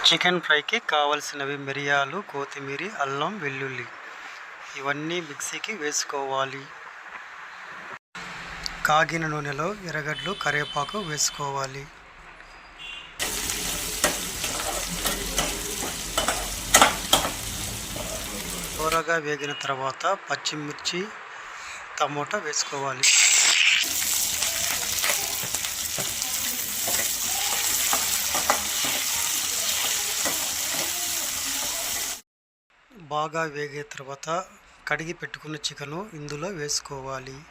Chicken ఫ్రైకి కావలసినవి మిరియాలు, కొత్తిమీర, అల్లం, వెల్లుల్లి ఇవన్నీ మిక్సీకి వేసుకోవాలి. కాగిన నూనెలో ఎర్రగడ్డలు, కరివేపాకు వేసుకోవాలి. త్వరగా వేగిన తర్వాత పచ్చిమిర్చి, టమోటా వేసుకోవాలి. బాగా వేగిన తర్వాత కడిగి పెట్టుకున్న చికెను ఇందులో వేసుకోవాలి.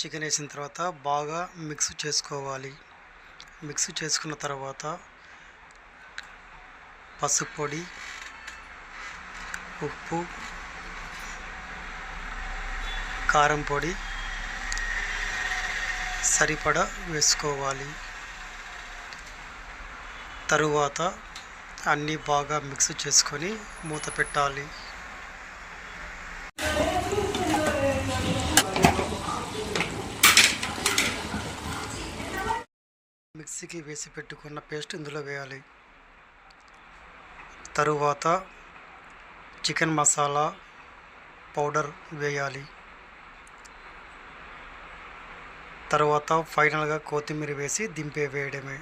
చికెన్ వేసిన తర్వాత బాగా మిక్స్ చేసుకోవాలి. మిక్స్ చేసుకున్న తర్వాత పసుపు పొడి, ఉప్పు, కారం పొడి సరిపడా వేసుకోవాలి. తరువాత అన్నీ బాగా మిక్స్ చేసుకొని మూత పెట్టాలి. మిక్సీకి వేసి పెట్టుకున్న పేస్ట్ ఇందులో వేయాలి. తరువాత చికెన్ మసాలా పౌడర్ వేయాలి. తర్వాత ఫైనల్గా కొత్తిమీర వేసి వేయడమే.